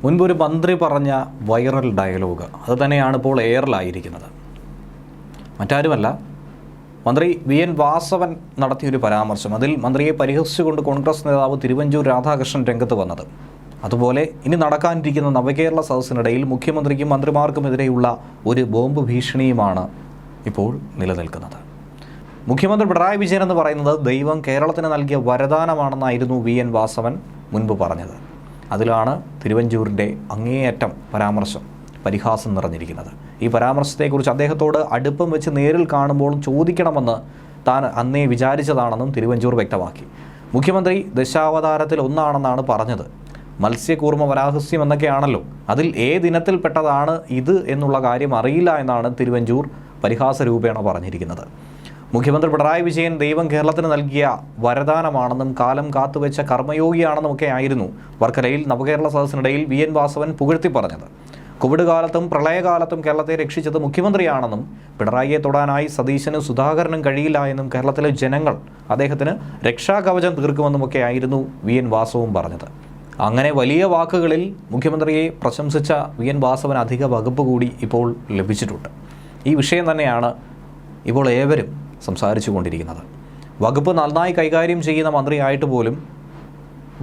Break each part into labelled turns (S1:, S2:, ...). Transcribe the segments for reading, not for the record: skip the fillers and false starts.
S1: മുൻപൊരു മന്ത്രി പറഞ്ഞ viral dialogue അത് തന്നെയാണ് ഇപ്പോൾ എയറിലായിരിക്കുന്നത്. മറ്റാരുമല്ല, മന്ത്രി വി എൻ വാസവൻ നടത്തിയൊരു പരാമർശം. അതിൽ മന്ത്രിയെ പരിഹസിച്ചുകൊണ്ട് കോൺഗ്രസ് നേതാവ് തിരുവഞ്ചൂർ രാധാകൃഷ്ണൻ രംഗത്ത് വന്നത്. അതുപോലെ ഇനി നടക്കാനിരിക്കുന്ന നവകേരള സദസ്സിനിടയിൽ മുഖ്യമന്ത്രിക്കും മന്ത്രിമാർക്കുമെതിരെയുള്ള ഒരു ബോംബ് ഭീഷണിയുമാണ് ഇപ്പോൾ നിലനിൽക്കുന്നത്. മുഖ്യമന്ത്രി പിണറായി വിജയൻ എന്ന് പറയുന്നത് ദൈവം കേരളത്തിന് നൽകിയ വരദാനമാണെന്നായിരുന്നു വി എൻ വാസവൻ മുൻപ് പറഞ്ഞത്. അതിലാണ് തിരുവഞ്ചൂരിൻ്റെ അങ്ങേയറ്റം പരാമർശം, പരിഹാസം നിറഞ്ഞിരിക്കുന്നത്. ഈ പരാമർശത്തെക്കുറിച്ച് അദ്ദേഹത്തോട് അടുപ്പം വെച്ച് നേരിൽ കാണുമ്പോൾ ചോദിക്കണമെന്ന് താൻ അന്നേ വിചാരിച്ചതാണെന്നും തിരുവഞ്ചൂർ വ്യക്തമാക്കി. മുഖ്യമന്ത്രി ദശാവതാരത്തിൽ ഒന്നാണെന്നാണ് പറഞ്ഞത്. മത്സ്യകൂർമ്മ വരാഹസ്യം എന്നൊക്കെയാണല്ലോ, അതിൽ ഏതിനത്തിൽപ്പെട്ടതാണ് ഇത് എന്നുള്ള കാര്യം അറിയില്ല എന്നാണ് തിരുവഞ്ചൂർ പരിഹാസ രൂപേണ പറഞ്ഞിരിക്കുന്നത്. മുഖ്യമന്ത്രി പിണറായി വിജയൻ ദൈവം കേരളത്തിന് നൽകിയ വരദാനമാണെന്നും കാലം കാത്തുവെച്ച കർമ്മയോഗിയാണെന്നും ഒക്കെ ആയിരുന്നു വർക്കലയിൽ നവകേരള സദസ്സിനിടയിൽ വി എൻ വാസവൻ പുകഴ്ത്തി പറഞ്ഞത്. കോവിഡ് കാലത്തും പ്രളയകാലത്തും കേരളത്തെ രക്ഷിച്ചത് മുഖ്യമന്ത്രിയാണെന്നും പിണറായിയെ തൊടാനായി സതീശനും സുധാകരനും കഴിയില്ല എന്നും കേരളത്തിലെ ജനങ്ങൾ അദ്ദേഹത്തിന് രക്ഷാകവചം തീർക്കുമെന്നുമൊക്കെ ആയിരുന്നു വി എൻ വാസവും പറഞ്ഞത്. അങ്ങനെ വലിയ വാക്കുകളിൽ മുഖ്യമന്ത്രിയെ പ്രശംസിച്ച വി എൻ വാസവൻ അധിക വകുപ്പ് കൂടി ഇപ്പോൾ ലഭിച്ചിട്ടുണ്ട്. ഈ വിഷയം തന്നെയാണ് ഇപ്പോൾ ഏവരും സംസാരിച്ചു കൊണ്ടിരിക്കുന്നത്. വകുപ്പ് നന്നായി കൈകാര്യം ചെയ്യുന്ന മന്ത്രിയായിട്ട് പോലും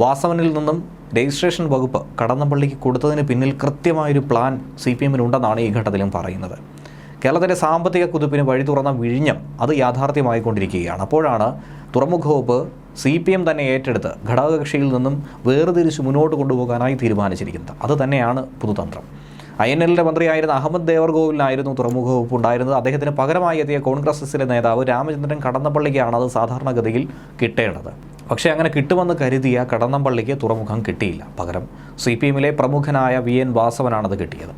S1: വാസവനിൽ നിന്നും രജിസ്ട്രേഷൻ വകുപ്പ് കടന്നപ്പള്ളിക്ക് കൊടുത്തതിന് പിന്നിൽ കൃത്യമായൊരു പ്ലാൻ CPM ഉണ്ടെന്നാണ് ഈ ഘട്ടത്തിലും പറയുന്നത്. കേരളത്തിൻ്റെ സാമ്പത്തിക കുതിപ്പിന് വഴി തുറന്ന വിഴിഞ്ഞം അത് യാഥാർത്ഥ്യമായിക്കൊണ്ടിരിക്കുകയാണ്. അപ്പോഴാണ് തുറമുഖ വകുപ്പ് CPM തന്നെ ഏറ്റെടുത്ത് ഘടകകക്ഷിയിൽ നിന്നും വേർതിരിച്ച് മുന്നോട്ട് കൊണ്ടുപോകാനായി തീരുമാനിച്ചിരിക്കുന്നത്. അത് തന്നെയാണ് പുതുതന്ത്രം. INLന്റെ മന്ത്രിയായിരുന്ന അഹമ്മദ് ദേവർകോവിലിനായിരുന്നു തുറമുഖ വകുപ്പ് ഉണ്ടായിരുന്നത്. അദ്ദേഹത്തിന് പകരമായി എത്തിയ കോൺഗ്രസിലെ നേതാവ് രാമചന്ദ്രൻ കടന്നപ്പള്ളിക്കാണ് അത് സാധാരണഗതിയിൽ കിട്ടേണ്ടത്. പക്ഷേ അങ്ങനെ കിട്ടുമെന്ന് കരുതിയ കടന്നപ്പള്ളിക്ക് തുറമുഖം കിട്ടിയില്ല. പകരം CPMലെ പ്രമുഖനായ വി എൻ വാസവനാണത് കിട്ടിയത്.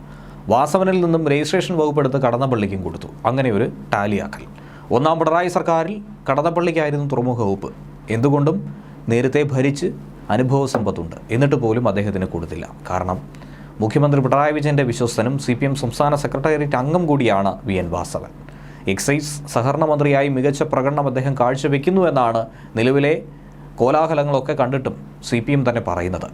S1: വാസവനിൽ നിന്നും രജിസ്ട്രേഷൻ വകുപ്പ് എടുത്ത് കടന്നപ്പള്ളിക്കും കൊടുത്തു. അങ്ങനെ ഒരു ടാലിയാക്കൽ. ഒന്നാം പിണറായി സർക്കാരിൽ കടന്നപ്പള്ളിക്കായിരുന്നു തുറമുഖ വകുപ്പ്. എന്തുകൊണ്ടും നേരത്തെ ഭരിച്ച് അനുഭവ സമ്പത്തുണ്ട്, എന്നിട്ട് പോലും അദ്ദേഹത്തിന് കൊടുത്തില്ല. കാരണം മുഖ്യമന്ത്രി പിണറായി വിജയൻ്റെ വിശ്വസ്തനും CPM സംസ്ഥാന സെക്രട്ടേറിയറ്റ് അംഗം കൂടിയാണ് വി എൻ വാസവൻ. എക്സൈസ് സഹകരണ മന്ത്രിയായി മികച്ച പ്രകടനം അദ്ദേഹം കാഴ്ചവെക്കുന്നു എന്നാണ് നിലവിലെ കോലാഹലങ്ങളൊക്കെ കണ്ടിട്ടും CPM തന്നെ പറയുന്നത്.